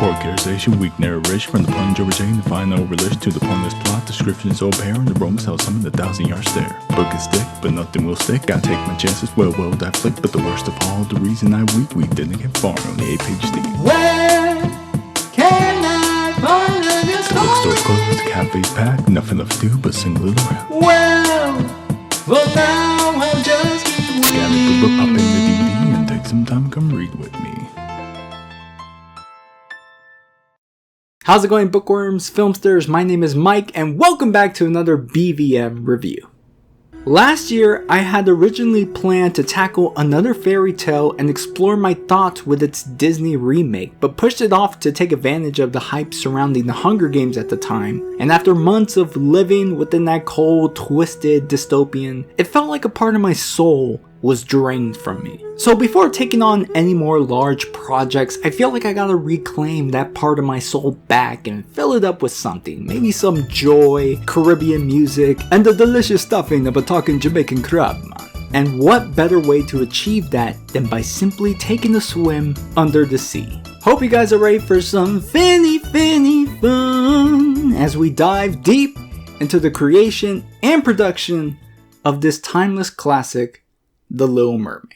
Poor characterization, weak narration from the plunge over Jane, the final relation to the pointless plot, description so apparent, the romance held some in the 1,000-yard stare. Book is thick, but nothing will stick, gotta take my chances, well, that flick, but the worst of all, the reason I weak didn't get far on the 8-page thing. Where can I find this story? Bookstores closed, cafes packed, nothing left to do but sing a little rap. Well, now I'll just keep waiting. Scan the book, pop in the DVD, and take some time, come read with me. How's it going, bookworms, filmsters? My name is Mike, and welcome back to another BVM review. Last year, I had originally planned to tackle another fairy tale and explore my thoughts with its Disney remake, but pushed it off to take advantage of the hype surrounding the Hunger Games at the time, and after months of living within that cold, twisted dystopian, it felt like a part of my soul was drained from me. So before taking on any more large projects, I feel like I gotta reclaim that part of my soul back and fill it up with something. Maybe some joy, Caribbean music, and the delicious stuffing of a talking Jamaican crab, man. And what better way to achieve that than by simply taking a swim under the sea. Hope you guys are ready for some finny fun as we dive deep into the creation and production of this timeless classic, The Little Mermaid.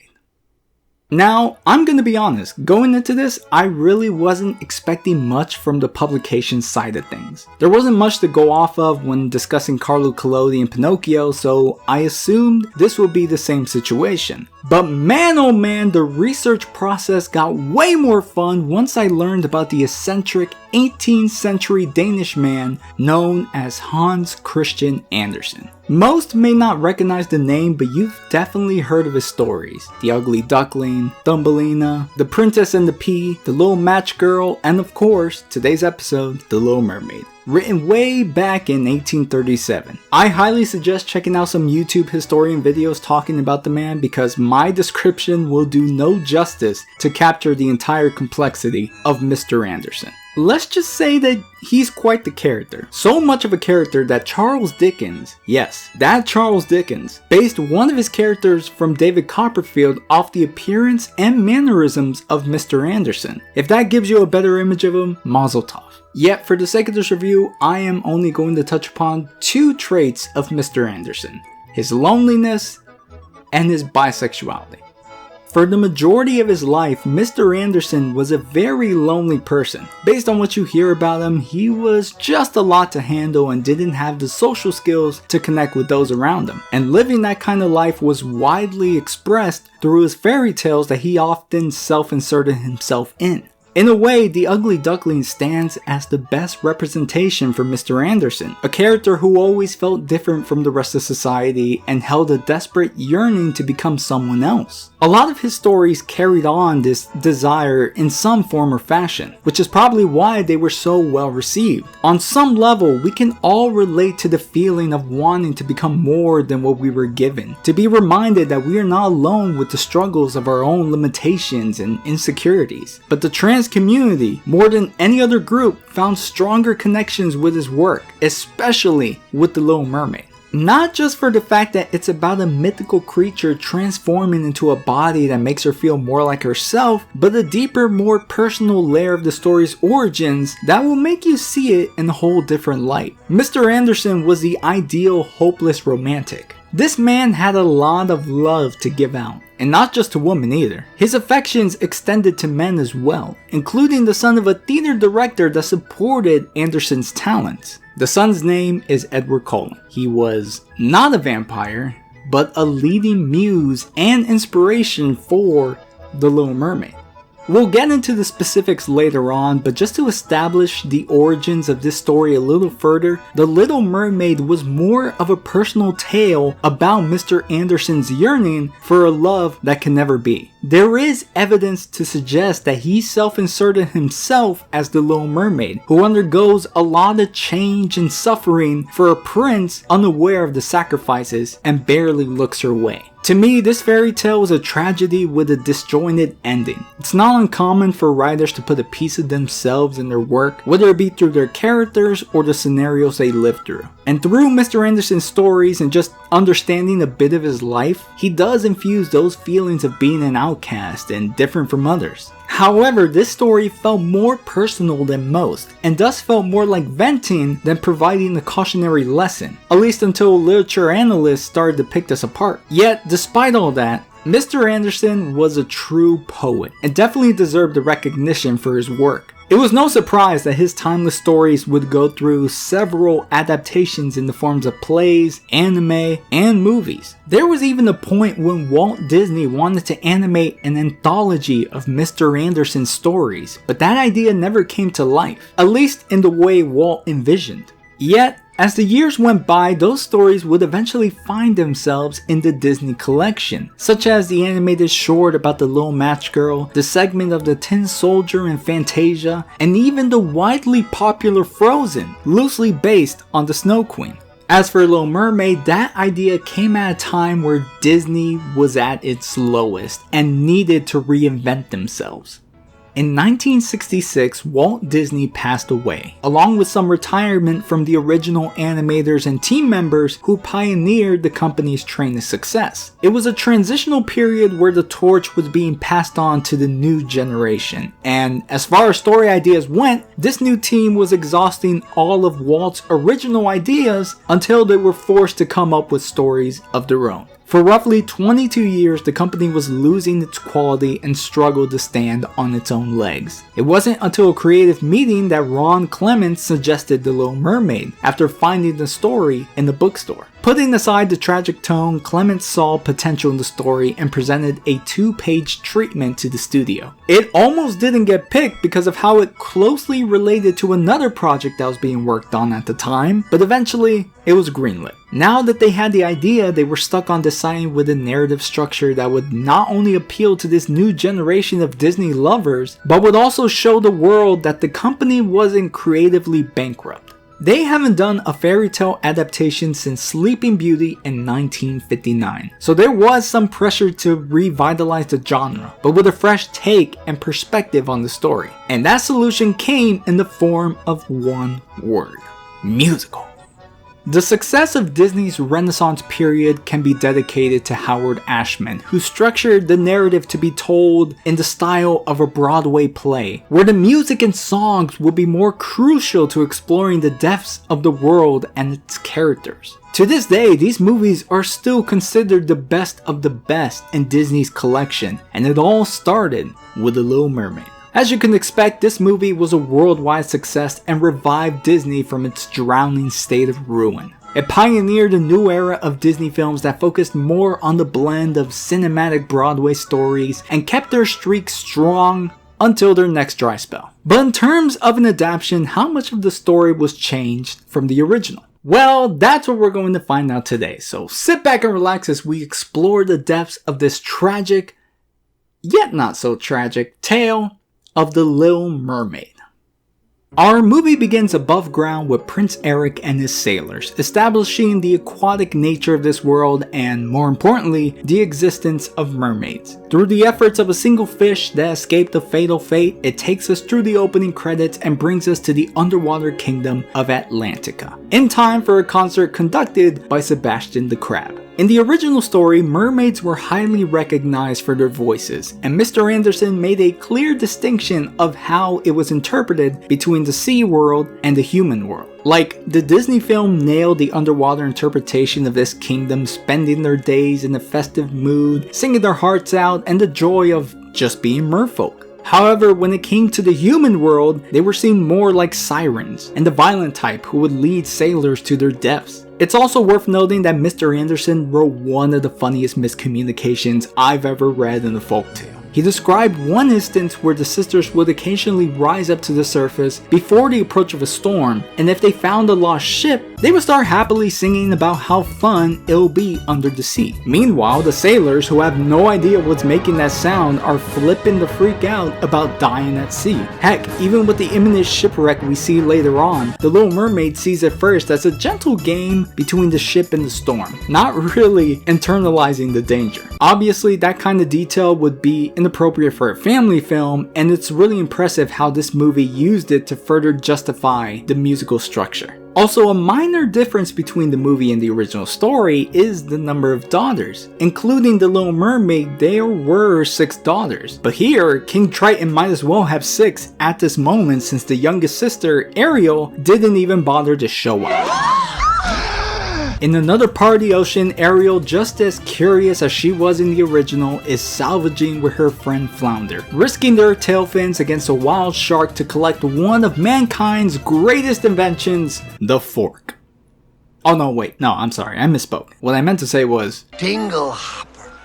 Now, I'm gonna be honest, going into this, I really wasn't expecting much from the publication side of things. There wasn't much to go off of when discussing Carlo Collodi and Pinocchio, so I assumed this would be the same situation. But man oh man, the research process got way more fun once I learned about the eccentric 18th century Danish man known as Hans Christian Andersen. Most may not recognize the name, but you've definitely heard of his stories. The Ugly Duckling, Thumbelina, The Princess and the Pea, The Little Match Girl, and of course, today's episode, The Little Mermaid. Written way back in 1837. I highly suggest checking out some YouTube historian videos talking about the man because my description will do no justice to capture the entire complexity of Mr. Andersen. Let's just say that he's quite the character. So much of a character that Charles Dickens, yes, that Charles Dickens, based one of his characters from David Copperfield off the appearance and mannerisms of Mr. Andersen. If that gives you a better image of him, mazel tov. Yet, for the sake of this review, I am only going to touch upon two traits of Mr. Andersen: his loneliness and his bisexuality. For the majority of his life, Mr. Andersen was a very lonely person. Based on what you hear about him, he was just a lot to handle and didn't have the social skills to connect with those around him. And living that kind of life was widely expressed through his fairy tales that he often self-inserted himself in. In a way, The Ugly Duckling stands as the best representation for Mr. Andersen, a character who always felt different from the rest of society and held a desperate yearning to become someone else. A lot of his stories carried on this desire in some form or fashion, which is probably why they were so well received. On some level, we can all relate to the feeling of wanting to become more than what we were given, to be reminded that we are not alone with the struggles of our own limitations and insecurities. But the trans community, more than any other group, found stronger connections with his work, especially with The Little Mermaid. Not just for the fact that it's about a mythical creature transforming into a body that makes her feel more like herself, but a deeper, more personal layer of the story's origins that will make you see it in a whole different light. Mr. Andersen was the ideal hopeless romantic. This man had a lot of love to give out, and not just to women either. His affections extended to men as well, including the son of a theater director that supported Andersen's talents. The son's name is Edward Cullen. He was not a vampire, but a leading muse and inspiration for The Little Mermaid. We'll get into the specifics later on, but just to establish the origins of this story a little further, The Little Mermaid was more of a personal tale about Mr. Andersen's yearning for a love that can never be. There is evidence to suggest that he self-inserted himself as the Little Mermaid, who undergoes a lot of change and suffering for a prince unaware of the sacrifices and barely looks her way. To me, this fairy tale is a tragedy with a disjointed ending. It's not uncommon for writers to put a piece of themselves in their work, whether it be through their characters or the scenarios they live through. And through Mr. Anderson's stories and just understanding a bit of his life, he does infuse those feelings of being an outcast and different from others. However, this story felt more personal than most, and thus felt more like venting than providing a cautionary lesson, at least until literature analysts started to pick this apart. Yet, despite all that, Mr. Anderson was a true poet, and definitely deserved the recognition for his work. It was no surprise that his timeless stories would go through several adaptations in the forms of plays, anime, and movies. There was even a point when Walt Disney wanted to animate an anthology of Mr. Anderson's stories, but that idea never came to life, at least in the way Walt envisioned. Yet, as the years went by, those stories would eventually find themselves in the Disney collection, such as the animated short about the Little Match Girl, the segment of the Tin Soldier in Fantasia, and even the widely popular Frozen, loosely based on the Snow Queen. As for Little Mermaid, that idea came at a time where Disney was at its lowest and needed to reinvent themselves. In 1966, Walt Disney passed away, along with some retirement from the original animators and team members who pioneered the company's train to success. It was a transitional period where the torch was being passed on to the new generation, and as far as story ideas went, this new team was exhausting all of Walt's original ideas until they were forced to come up with stories of their own. For roughly 22 years, the company was losing its quality and struggled to stand on its own legs. It wasn't until a creative meeting that Ron Clements suggested The Little Mermaid after finding the story in the bookstore. Putting aside the tragic tone, Clements saw potential in the story and presented a 2-page treatment to the studio. It almost didn't get picked because of how it closely related to another project that was being worked on at the time, but eventually it was greenlit. Now that they had the idea, they were stuck on deciding with a narrative structure that would not only appeal to this new generation of Disney lovers, but would also show the world that the company wasn't creatively bankrupt. They haven't done a fairy tale adaptation since Sleeping Beauty in 1959, so there was some pressure to revitalize the genre, but with a fresh take and perspective on the story. And that solution came in the form of one word: musical. The success of Disney's Renaissance period can be dedicated to Howard Ashman, who structured the narrative to be told in the style of a Broadway play, where the music and songs would be more crucial to exploring the depths of the world and its characters. To this day, these movies are still considered the best of the best in Disney's collection, and it all started with The Little Mermaid. As you can expect, this movie was a worldwide success and revived Disney from its drowning state of ruin. It pioneered a new era of Disney films that focused more on the blend of cinematic Broadway stories and kept their streak strong until their next dry spell. But in terms of an adaptation, how much of the story was changed from the original? Well, that's what we're going to find out today, so sit back and relax as we explore the depths of this tragic, yet not so tragic, tale of The Little Mermaid. Our movie begins above ground with Prince Eric and his sailors, establishing the aquatic nature of this world and, more importantly, the existence of mermaids. Through the efforts of a single fish that escaped a fatal fate, it takes us through the opening credits and brings us to the underwater kingdom of Atlantica, in time for a concert conducted by Sebastian the Crab. In the original story, mermaids were highly recognized for their voices, and Mr. Anderson made a clear distinction of how it was interpreted between the sea world and the human world. Like, the Disney film nailed the underwater interpretation of this kingdom, spending their days in a festive mood, singing their hearts out, and the joy of just being merfolk. However, when it came to the human world, they were seen more like sirens, and the violent type who would lead sailors to their deaths. It's also worth noting that Mr. Anderson wrote one of the funniest miscommunications I've ever read in a folktale. He described one instance where the sisters would occasionally rise up to the surface before the approach of a storm, and if they found a lost ship, they would start happily singing about how fun it'll be under the sea. Meanwhile, the sailors, who have no idea what's making that sound, are flipping the freak out about dying at sea. Heck, even with the imminent shipwreck we see later on, the Little Mermaid sees it first as a gentle game between the ship and the storm, not really internalizing the danger. Obviously, that kind of detail would be inappropriate for a family film, and it's really impressive how this movie used it to further justify the musical structure. Also, a minor difference between the movie and the original story is the number of daughters. Including the Little Mermaid, there were 6 daughters. But here, King Triton might as well have 6 at this moment since the youngest sister, Ariel, didn't even bother to show up. In another part of the ocean, Ariel, just as curious as she was in the original, is salvaging with her friend Flounder, risking their tail fins against a wild shark to collect one of mankind's greatest inventions, the fork. Oh no, wait, no, I'm sorry, I misspoke. What I meant to say was Dingle Hopper.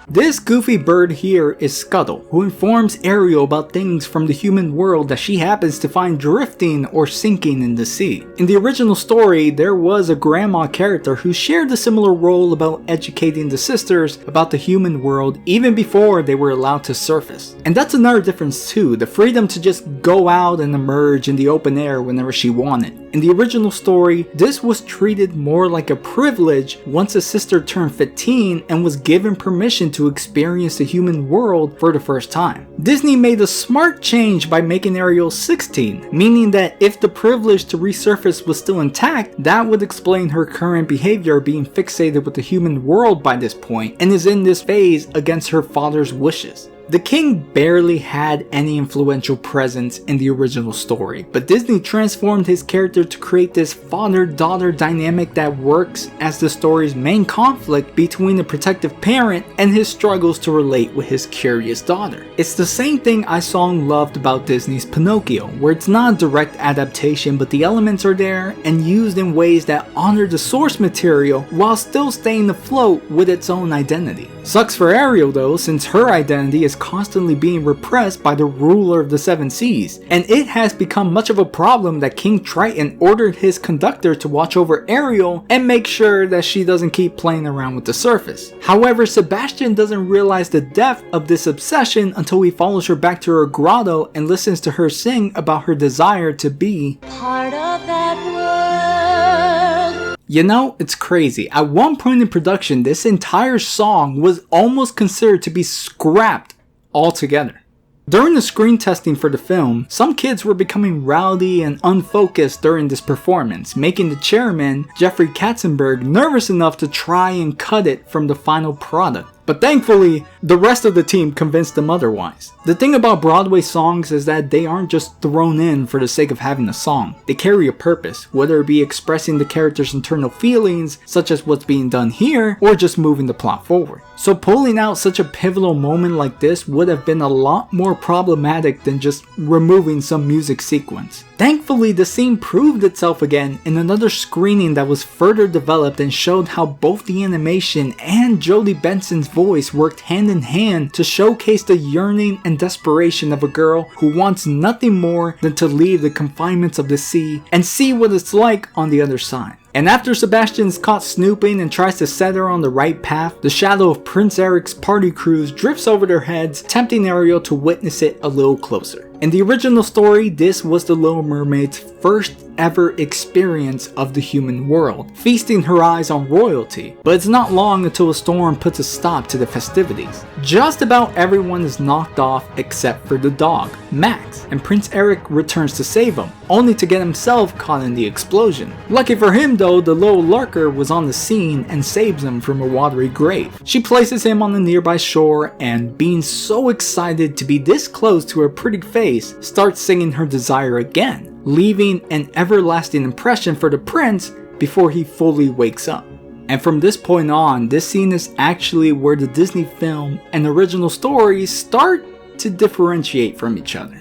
This goofy bird here is Scuttle, who informs Ariel about things from the human world that she happens to find drifting or sinking in the sea. In the original story, there was a grandma character who shared a similar role about educating the sisters about the human world even before they were allowed to surface. And that's another difference too, the freedom to just go out and emerge in the open air whenever she wanted. In the original story, this was treated more like a privilege once a sister turned 15 and was given permission to experience the human world for the first time. Disney made a smart change by making Ariel 16, meaning that if the privilege to resurface was still intact, that would explain her current behavior being fixated with the human world by this point and is in this phase against her father's wishes. The king barely had any influential presence in the original story, but Disney transformed his character to create this father-daughter dynamic that works as the story's main conflict between the protective parent and his struggles to relate with his curious daughter. It's the same thing I saw and loved about Disney's Pinocchio, where it's not a direct adaptation but the elements are there and used in ways that honor the source material while still staying afloat with its own identity. Sucks for Ariel though, since her identity is constantly being repressed by the ruler of the 7 seas, and it has become much of a problem that King Triton ordered his conductor to watch over Ariel and make sure that she doesn't keep playing around with the surface. However, Sebastian doesn't realize the depth of this obsession until he follows her back to her grotto and listens to her sing about her desire to be part of that world. You know, it's crazy. At one point in production, this entire song was almost considered to be scrapped altogether. During the screen testing for the film, some kids were becoming rowdy and unfocused during this performance, making the chairman, Jeffrey Katzenberg, nervous enough to try and cut it from the final product. But thankfully, the rest of the team convinced them otherwise. The thing about Broadway songs is that they aren't just thrown in for the sake of having a song. They carry a purpose, whether it be expressing the character's internal feelings, such as what's being done here, or just moving the plot forward. So pulling out such a pivotal moment like this would have been a lot more problematic than just removing some music sequence. Thankfully, the scene proved itself again in another screening that was further developed and showed how both the animation and Jodie Benson's voice worked hand in hand to showcase the yearning and desperation of a girl who wants nothing more than to leave the confinements of the sea and see what it's like on the other side. And after Sebastian's caught snooping and tries to set her on the right path, the shadow of Prince Eric's party cruise drifts over their heads, tempting Ariel to witness it a little closer. In the original story, this was the Little Mermaid's first ever experience of the human world, feasting her eyes on royalty. But it's not long until a storm puts a stop to the festivities. Just about everyone is knocked off except for the dog, Max, and Prince Eric returns to save him, only to get himself caught in the explosion. Lucky for him though, the little lurker was on the scene and saves him from a watery grave. She places him on a nearby shore and, being so excited to be this close to her pretty face, starts singing her desire again, leaving an everlasting impression for the prince before he fully wakes up. And from this point on, this scene is actually where the Disney film and original stories start to differentiate from each other.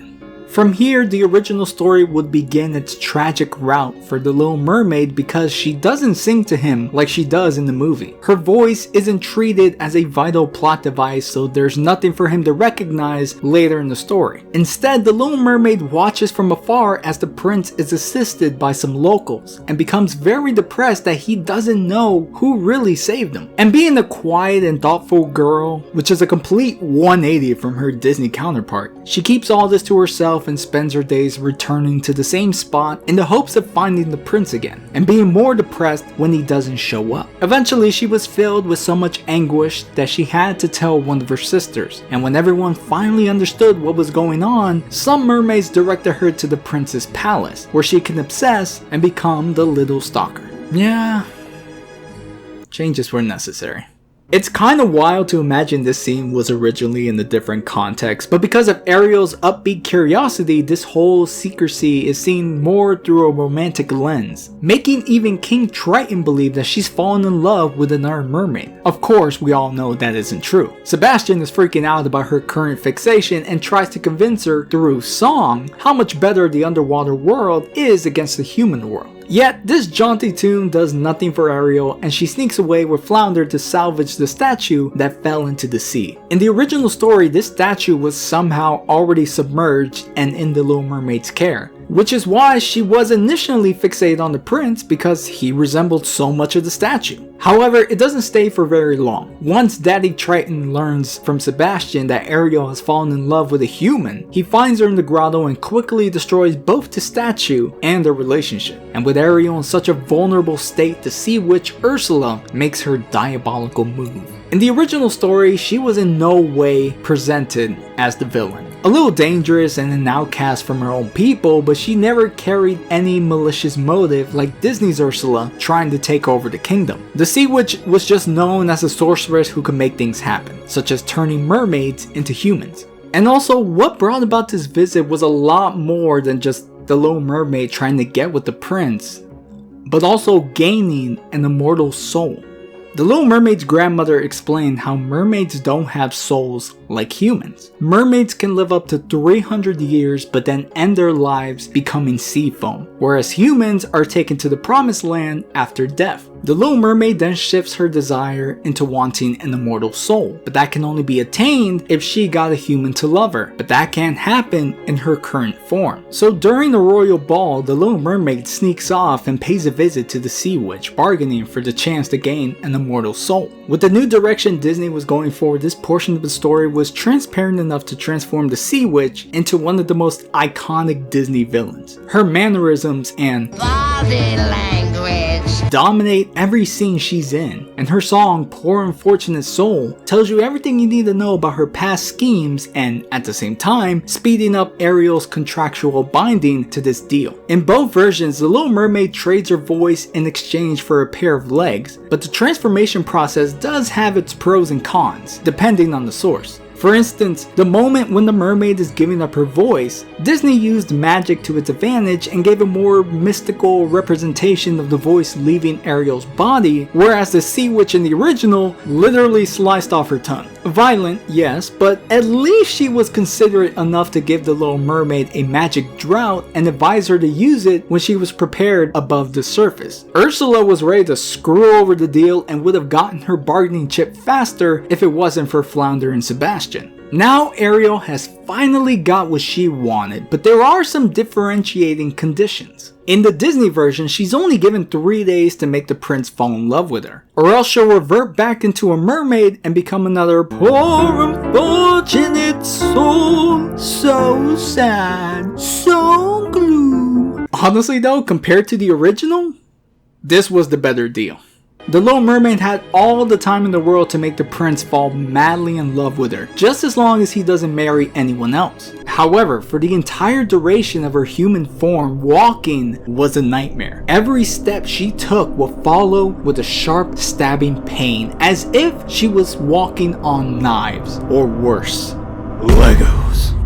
From here, the original story would begin its tragic route for the Little Mermaid because she doesn't sing to him like she does in the movie. Her voice isn't treated as a vital plot device, so there's nothing for him to recognize later in the story. Instead, the Little Mermaid watches from afar as the prince is assisted by some locals and becomes very depressed that he doesn't know who really saved him. And being a quiet and thoughtful girl, which is a complete 180 from her Disney counterpart, she keeps all this to herself often spends her days returning to the same spot in the hopes of finding the prince again, and being more depressed when he doesn't show up. Eventually, she was filled with so much anguish that she had to tell one of her sisters, and when everyone finally understood what was going on, some mermaids directed her to the prince's palace, where she can obsess and become the little stalker. Yeah, changes were necessary. It's kind of wild to imagine this scene was originally in a different context, but because of Ariel's upbeat curiosity, this whole secrecy is seen more through a romantic lens, making even King Triton believe that she's fallen in love with another mermaid. Of course, we all know that isn't true. Sebastian is freaking out about her current fixation and tries to convince her through song how much better the underwater world is against the human world. Yet, this jaunty tune does nothing for Ariel, and she sneaks away with Flounder to salvage the statue that fell into the sea. In the original story, this statue was somehow already submerged and in the Little Mermaid's care, which is why she was initially fixated on the prince because he resembled so much of the statue. However, it doesn't stay for very long. Once Daddy Triton learns from Sebastian that Ariel has fallen in love with a human, he finds her in the grotto and quickly destroys both the statue and their relationship. And with Ariel in such a vulnerable state, the sea witch Ursula makes her diabolical move. In the original story, she was in no way presented as the villain. A little dangerous and an outcast from her own people, but she never carried any malicious motive like Disney's Ursula trying to take over the kingdom. The Sea Witch was just known as a sorceress who could make things happen, such as turning mermaids into humans. And also, what brought about this visit was a lot more than just the Little Mermaid trying to get with the prince, but also gaining an immortal soul. The Little Mermaid's grandmother explained how mermaids don't have souls like humans. Mermaids can live up to 300 years but then end their lives becoming sea foam, whereas humans are taken to the promised land after death. The Little Mermaid then shifts her desire into wanting an immortal soul, but that can only be attained if she got a human to love her, but that can't happen in her current form. So during the royal ball, the Little Mermaid sneaks off and pays a visit to the Sea Witch, bargaining for the chance to gain an immortal soul. With the new direction Disney was going for, this portion of the story was transparent enough to transform the Sea Witch into one of the most iconic Disney villains. Her mannerisms and body language dominate every scene she's in, and her song Poor Unfortunate Soul tells you everything you need to know about her past schemes and, at the same time, speeding up Ariel's contractual binding to this deal. In both versions, the Little Mermaid trades her voice in exchange for a pair of legs, but the transformation process does have its pros and cons, depending on the source. For instance, the moment when the mermaid is giving up her voice, Disney used magic to its advantage and gave a more mystical representation of the voice leaving Ariel's body, whereas the Sea Witch in the original literally sliced off her tongue. Violent, yes, but at least she was considerate enough to give the Little Mermaid a magic drought and advise her to use it when she was prepared above the surface. Ursula was ready to screw over the deal and would have gotten her bargaining chip faster if it wasn't for Flounder and Sebastian. Now Ariel has finally got what she wanted, but there are some differentiating conditions. In the Disney version, she's only given 3 days to make the prince fall in love with her, or else she'll revert back into a mermaid and become another poor unfortunate soul. So sad, so gloom. Honestly though, compared to the original, this was the better deal. The Little Mermaid had all the time in the world to make the prince fall madly in love with her, just as long as he doesn't marry anyone else. However, for the entire duration of her human form, walking was a nightmare. Every step she took would follow with a sharp stabbing pain, as if she was walking on knives, or worse, Legos.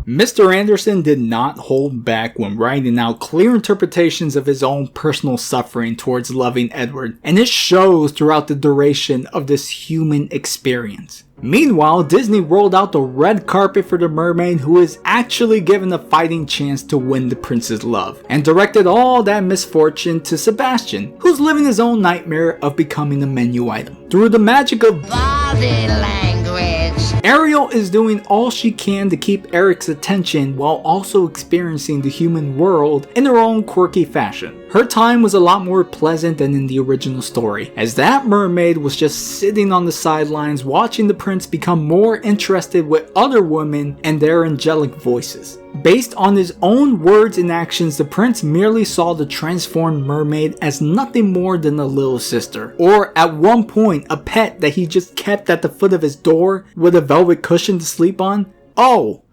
Mr. Anderson did not hold back when writing out clear interpretations of his own personal suffering towards loving Edward, and it shows throughout the duration of this human experience. Meanwhile, Disney rolled out the red carpet for the mermaid, who is actually given a fighting chance to win the prince's love, and directed all that misfortune to Sebastian, who's living his own nightmare of becoming a menu item. Through the magic of body language, bitch. Ariel is doing all she can to keep Eric's attention while also experiencing the human world in her own quirky fashion. Her time was a lot more pleasant than in the original story, as that mermaid was just sitting on the sidelines watching the prince become more interested with other women and their angelic voices. Based on his own words and actions, the prince merely saw the transformed mermaid as nothing more than a little sister, or at one point a pet that he just kept at the foot of his door with a velvet cushion to sleep on. Oh,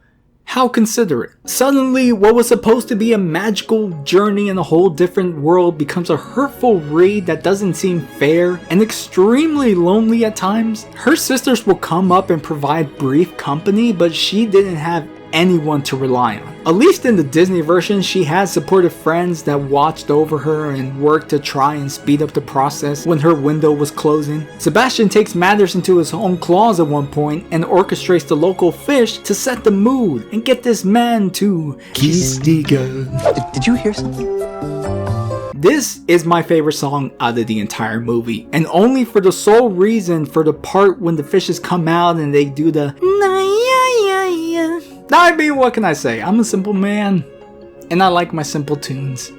how considerate. Suddenly, what was supposed to be a magical journey in a whole different world becomes a hurtful read that doesn't seem fair and extremely lonely at times. Her sisters will come up and provide brief company, but she didn't have anyone to rely on. At least in the Disney version, she had supportive friends that watched over her and worked to try and speed up the process when her window was closing. Sebastian takes matters into his own claws at one point and orchestrates the local fish to set the mood and get this man to kiss the girl. Did you hear something? This is my favorite song out of the entire movie, and only for the sole reason for the part when the fishes come out and they do the I mean, what can I say? I'm a simple man, and I like my simple tunes.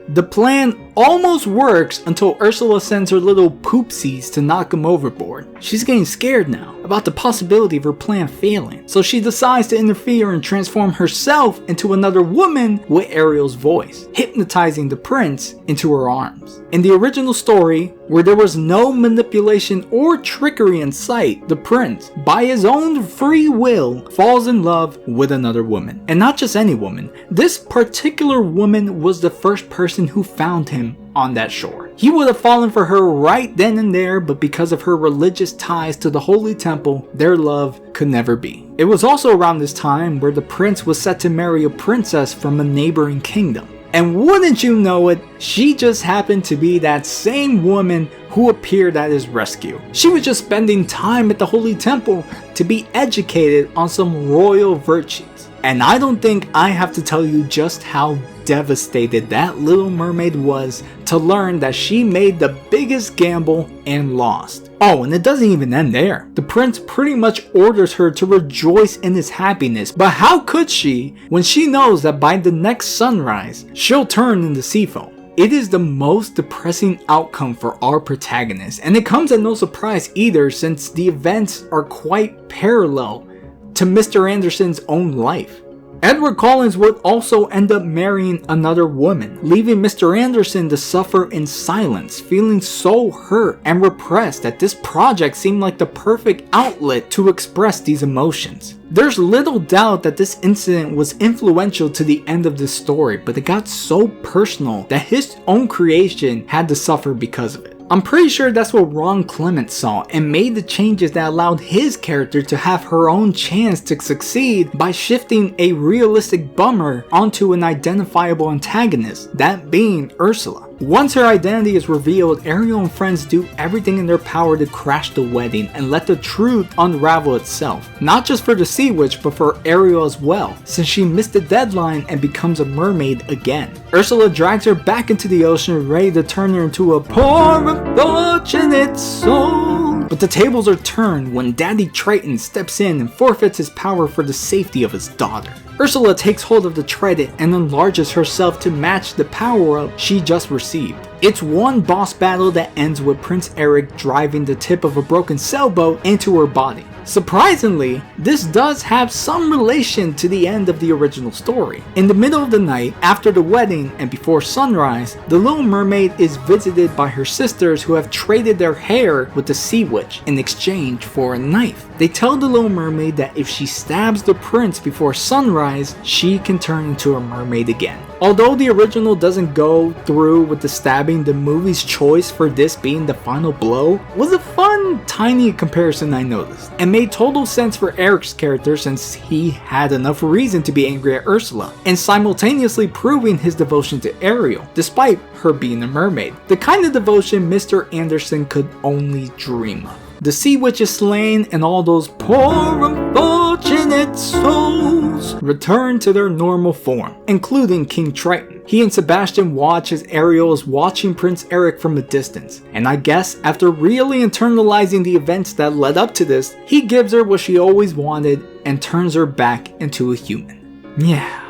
The plan almost works until Ursula sends her little poopsies to knock him overboard. She's getting scared now about the possibility of her plan failing, so she decides to interfere and transform herself into another woman with Ariel's voice, hypnotizing the prince into her arms. In the original story, where there was no manipulation or trickery in sight, the prince, by his own free will, falls in love with another woman. And not just any woman. This particular woman was the first person who found him on that shore. He would have fallen for her right then and there, but because of her religious ties to the Holy Temple, their love could never be. It was also around this time where the prince was set to marry a princess from a neighboring kingdom. And wouldn't you know it, she just happened to be that same woman who appeared at his rescue. She was just spending time at the Holy Temple to be educated on some royal virtues. And I don't think I have to tell you just how devastated that little mermaid was to learn that she made the biggest gamble and lost. Oh, and it doesn't even end there. The prince pretty much orders her to rejoice in his happiness, but how could she when she knows that by the next sunrise, she'll turn into sea foam? It is the most depressing outcome for our protagonist, and it comes at no surprise either, since the events are quite parallel to Mr. Anderson's own life. Edward Collins would also end up marrying another woman, leaving Mr. Anderson to suffer in silence, feeling so hurt and repressed that this project seemed like the perfect outlet to express these emotions. There's little doubt that this incident was influential to the end of this story, but it got so personal that his own creation had to suffer because of it. I'm pretty sure that's what Ron Clement saw and made the changes that allowed his character to have her own chance to succeed by shifting a realistic bummer onto an identifiable antagonist, that being Ursula. Once her identity is revealed, Ariel and friends do everything in their power to crash the wedding and let the truth unravel itself. Not just for the Sea Witch, but for Ariel as well, since she missed the deadline and becomes a mermaid again. Ursula drags her back into the ocean, ready to turn her into a poor unfortunate soul. But the tables are turned when Daddy Triton steps in and forfeits his power for the safety of his daughter. Ursula takes hold of the trident and enlarges herself to match the power-up she just received. It's one boss battle that ends with Prince Eric driving the tip of a broken sailboat into her body. Surprisingly, this does have some relation to the end of the original story. In the middle of the night, after the wedding and before sunrise, the Little Mermaid is visited by her sisters who have traded their hair with the Sea Witch in exchange for a knife. They tell the Little Mermaid that if she stabs the prince before sunrise, she can turn into a mermaid again. Although the original doesn't go through with the stabbing, the movie's choice for this being the final blow was a fun, tiny comparison I noticed, and made total sense for Eric's character since he had enough reason to be angry at Ursula, and simultaneously proving his devotion to Ariel, despite her being a mermaid. The kind of devotion Mr. Anderson could only dream of. the sea witch is slain and all those poor unfortunate souls return to their normal form, including King Triton. He and Sebastian watch as Ariel is watching Prince Eric from a distance, and I guess after really internalizing the events that led up to this, he gives her what she always wanted and turns her back into a human. Yeah.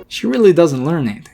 She really doesn't learn anything.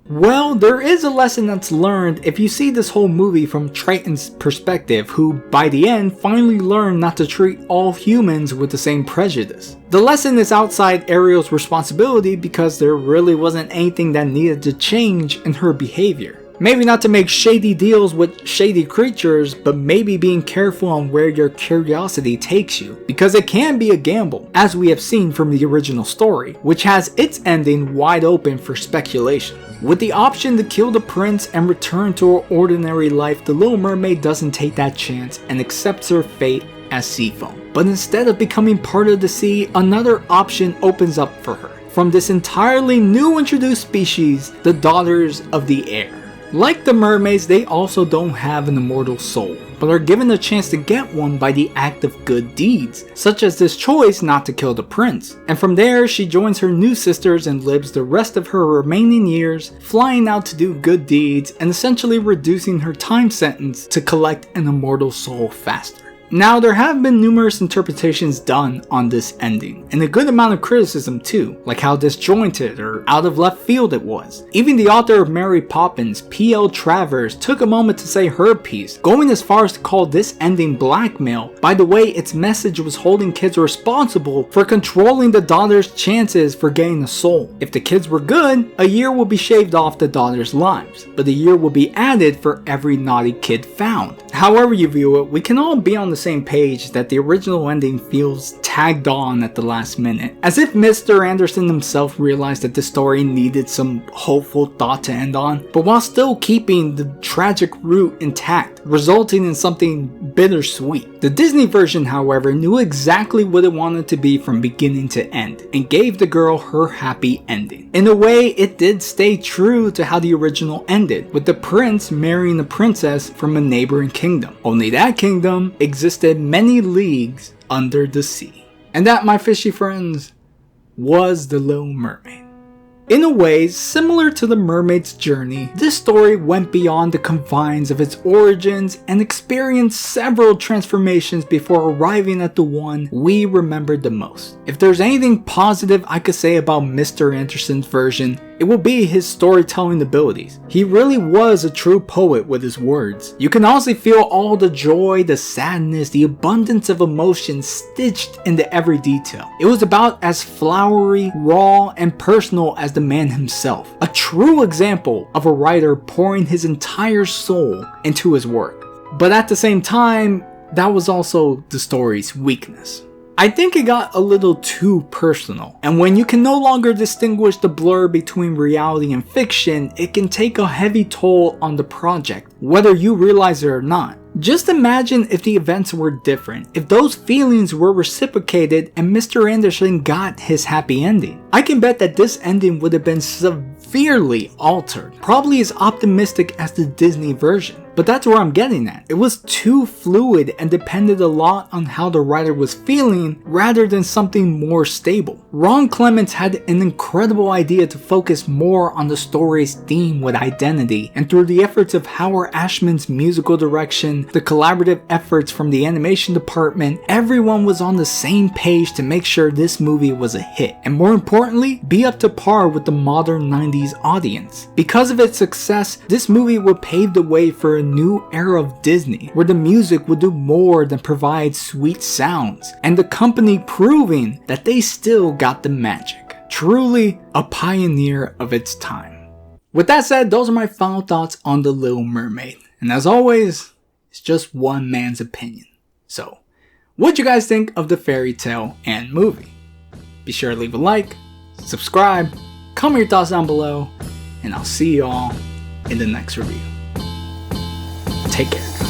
Well, there is a lesson that's learned if you see this whole movie from Triton's perspective, who by the end finally learned not to treat all humans with the same prejudice. The lesson is outside Ariel's responsibility because there really wasn't anything that needed to change in her behavior. Maybe not to make shady deals with shady creatures, but maybe being careful on where your curiosity takes you, because it can be a gamble, as we have seen from the original story, which has its ending wide open for speculation. With the option to kill the prince and return to her ordinary life, the Little Mermaid doesn't take that chance and accepts her fate as sea foam. But instead of becoming part of the sea, another option opens up for her. From this entirely new introduced species, the Daughters of the Air. Like the mermaids, they also don't have an immortal soul, but are given a chance to get one by the act of good deeds, such as this choice not to kill the prince. And from there, she joins her new sisters and lives the rest of her remaining years flying out to do good deeds and essentially reducing her time sentence to collect an immortal soul faster. Now, there have been numerous interpretations done on this ending, and a good amount of criticism too, like how disjointed or out of left field it was. Even the author of Mary Poppins, P.L. Travers, took a moment to say her piece, going as far as to call this ending blackmail by the way its message was holding kids responsible for controlling the daughter's chances for getting a soul. If the kids were good, a year will be shaved off the daughter's lives, but a year will be added for every naughty kid found. However you view it, we can all be on the same page that the original ending feels tagged on at the last minute, as if Mr. Anderson himself realized that the story needed some hopeful thought to end on, but while still keeping the tragic root intact, resulting in something bittersweet. The Disney version, however, knew exactly what it wanted to be from beginning to end, and gave the girl her happy ending. In a way, it did stay true to how the original ended, with the prince marrying the princess from a neighboring kingdom. Only that kingdom existed many leagues under the sea. And that, my fishy friends, was The Little Mermaid. In a way, similar to the mermaid's journey, this story went beyond the confines of its origins and experienced several transformations before arriving at the one we remembered the most. If there's anything positive I could say about Mr. Anderson's version, it will be his storytelling abilities. He really was a true poet with his words. You can honestly feel all the joy, the sadness, the abundance of emotion stitched into every detail. It was about as flowery, raw, and personal as the man himself. A true example of a writer pouring his entire soul into his work. But at the same time, that was also the story's weakness. I think it got a little too personal, and when you can no longer distinguish the blur between reality and fiction, it can take a heavy toll on the project, whether you realize it or not. Just imagine if the events were different, if those feelings were reciprocated and Mr. Anderson got his happy ending. I can bet that this ending would have been severely altered, probably as optimistic as the Disney version. But that's where I'm getting at. It was too fluid and depended a lot on how the writer was feeling rather than something more stable. Ron Clements had an incredible idea to focus more on the story's theme with identity, and through the efforts of Howard Ashman's musical direction, the collaborative efforts from the animation department, everyone was on the same page to make sure this movie was a hit, and more importantly, be up to par with the modern 90s audience. Because of its success, this movie would pave the way for a new era of Disney, where the music would do more than provide sweet sounds, and the company proving that they still got the magic. Truly a pioneer of its time. With that said, those are my final thoughts on The Little Mermaid, and as always, it's just one man's opinion. So, what'd you guys think of the fairy tale and movie? Be sure to leave a like, subscribe, comment your thoughts down below, and I'll see you all in the next review. Take care.